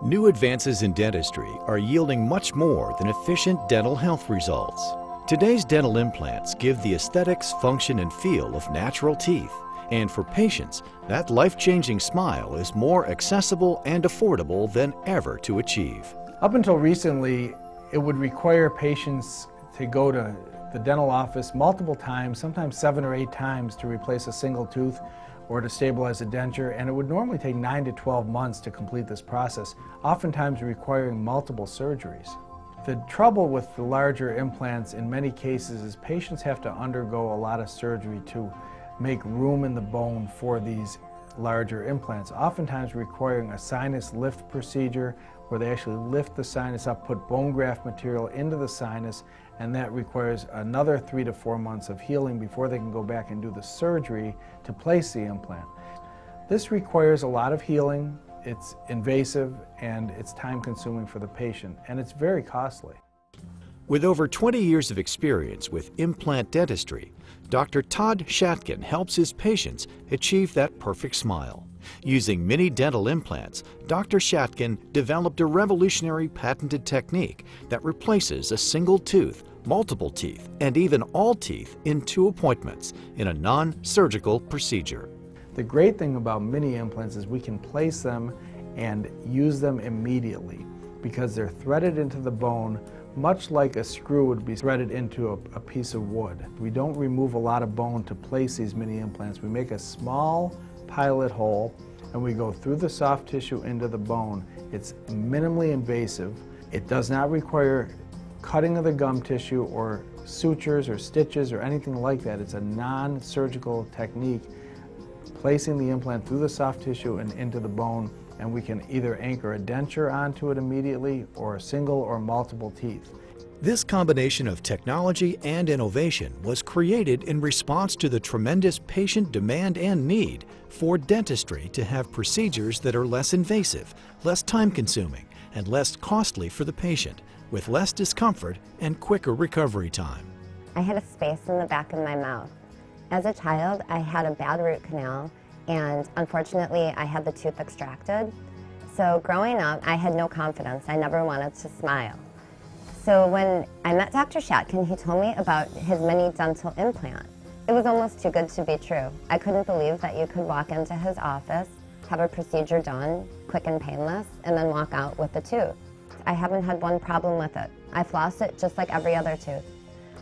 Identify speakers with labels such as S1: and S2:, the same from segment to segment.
S1: New advances in dentistry are yielding much more than efficient dental health results. Today's dental implants give the aesthetics, function, and feel of natural teeth. And for patients, that life-changing smile is more accessible and affordable than ever to achieve.
S2: Up until recently, it would require patients to go to the dental office multiple times, sometimes 7 or 8 times, to replace a single tooth or to stabilize a denture, and it would normally take 9 to 12 months to complete this process, oftentimes requiring multiple surgeries. The trouble with the larger implants in many cases is patients have to undergo a lot of surgery to make room in the bone for these larger implants, oftentimes requiring a sinus lift procedure where they actually lift the sinus up, put bone graft material into the sinus, and that requires another 3 to 4 months of healing before they can go back and do the surgery to place the implant. This requires a lot of healing, it's invasive, and it's time-consuming for the patient, and it's very costly.
S1: With over 20 years of experience with implant dentistry, Dr. Todd Shatkin helps his patients achieve that perfect smile. Using mini dental implants, Dr. Shatkin developed a revolutionary patented technique that replaces a single tooth, multiple teeth, and even all teeth in 2 appointments in a non-surgical procedure.
S2: The great thing about mini implants is we can place them and use them immediately because they're threaded into the bone much like a screw would be threaded into a piece of wood. We don't remove a lot of bone to place these mini implants. We make a small pilot hole and we go through the soft tissue into the bone. It's minimally invasive. It does not require cutting of the gum tissue or sutures or stitches or anything like that. It's a non-surgical technique, placing the implant through the soft tissue and into the bone, and we can either anchor a denture onto it immediately or a single or multiple teeth.
S1: This combination of technology and innovation was created in response to the tremendous patient demand and need for dentistry to have procedures that are less invasive, less time-consuming, and less costly for the patient, with less discomfort and quicker recovery time.
S3: I had a space in the back of my mouth. As a child, I had a bad root canal, and unfortunately, I had the tooth extracted. So growing up, I had no confidence. I never wanted to smile. So when I met Dr. Shatkin, he told me about his mini dental implant. It was almost too good to be true. I couldn't believe that you could walk into his office, have a procedure done, quick and painless, and then walk out with the tooth. I haven't had one problem with it. I floss it just like every other tooth.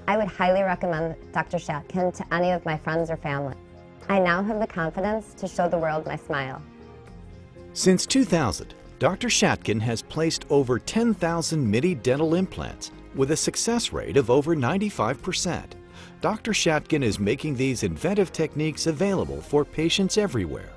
S3: I would highly recommend Dr. Shatkin to any of my friends or family. I now have the confidence to show the world my smile.
S1: Since 2000, Dr. Shatkin has placed over 10,000 mini dental implants with a success rate of over 95%. Dr. Shatkin is making these inventive techniques available for patients everywhere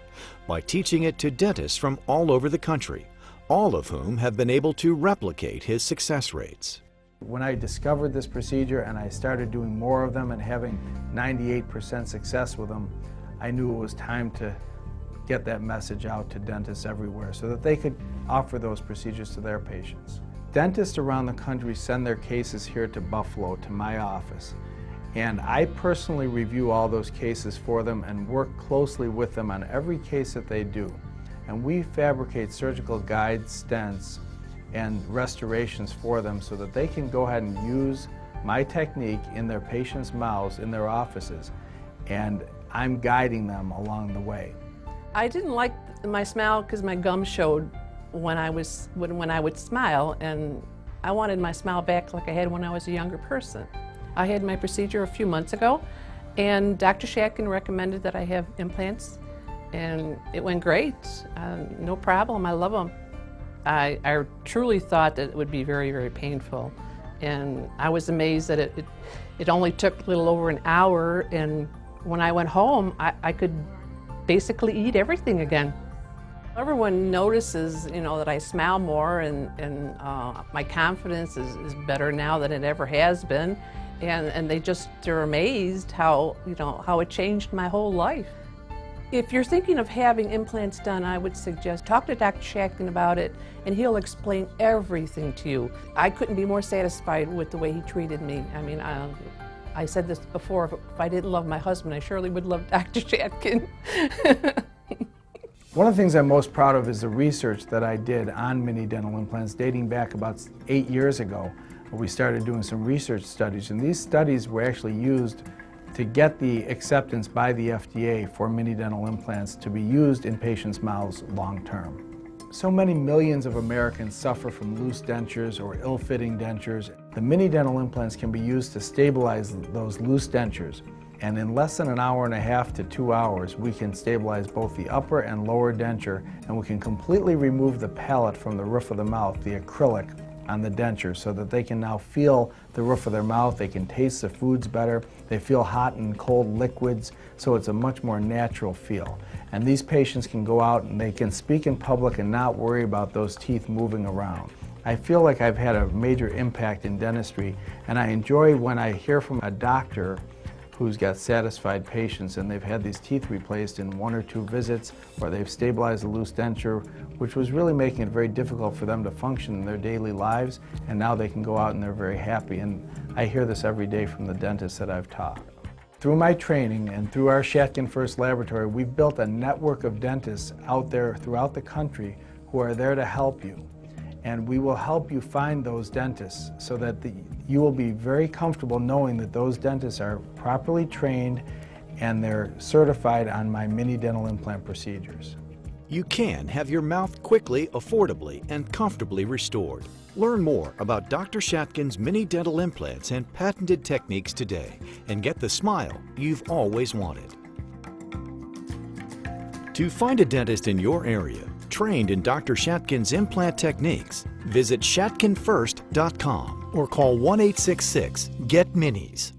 S1: by teaching it to dentists from all over the country, all of whom have been able to replicate his success rates.
S2: When I discovered this procedure and I started doing more of them and having 98% success with them, I knew it was time to get that message out to dentists everywhere so that they could offer those procedures to their patients. Dentists around the country send their cases here to Buffalo, to my office, and I personally review all those cases for them and work closely with them on every case that they do. And we fabricate surgical guide stents and restorations for them so that they can go ahead and use my technique in their patients' mouths in their offices, and I'm guiding them along the way.
S4: I didn't like my smile because my gums showed when I would smile, and I wanted my smile back like I had when I was a younger person. I had my procedure a few months ago, and Dr. Shatkin recommended that I have implants, and it went great. No problem. I love them. I truly thought that it would be very, very painful, and I was amazed that it only took a little over an hour, and when I went home, I could basically eat everything again. Everyone notices, that I smile more, and my confidence is better now than it ever has been, and they're amazed how it changed my whole life. If you're thinking of having implants done, I would suggest talk to Dr. Shatkin about it, and he'll explain everything to you. I couldn't be more satisfied with the way he treated me. I mean, I said this before, if I didn't love my husband, I surely would love Dr. Shatkin.
S2: One of the things I'm most proud of is the research that I did on mini dental implants dating back about 8 years ago. We started doing some research studies, and these studies were actually used to get the acceptance by the FDA for mini dental implants to be used in patients' mouths long term. So many millions of Americans suffer from loose dentures or ill-fitting dentures. The mini dental implants can be used to stabilize those loose dentures. And in less than an hour and a half to 2 hours, we can stabilize both the upper and lower denture, and we can completely remove the palate from the roof of the mouth, the acrylic on the denture, so that they can now feel the roof of their mouth, they can taste the foods better, they feel hot and cold liquids, so it's a much more natural feel. And these patients can go out and they can speak in public and not worry about those teeth moving around. I feel like I've had a major impact in dentistry, and I enjoy when I hear from a doctor who's got satisfied patients and they've had these teeth replaced in 1 or 2 visits, or they've stabilized a loose denture, which was really making it very difficult for them to function in their daily lives, and now they can go out and they're very happy. And I hear this every day from the dentists that I've taught. Through my training and through our Shatkin First Laboratory, we've built a network of dentists out there throughout the country who are there to help you. And we will help you find those dentists so that you will be very comfortable knowing that those dentists are properly trained and they're certified on my mini dental implant procedures.
S1: You can have your mouth quickly, affordably, and comfortably restored. Learn more about Dr. Shatkin's mini dental implants and patented techniques today and get the smile you've always wanted. To find a dentist in your area trained in Dr. Shatkin's implant techniques, visit shatkinfirst.com or call 1-866-GET-MINIS.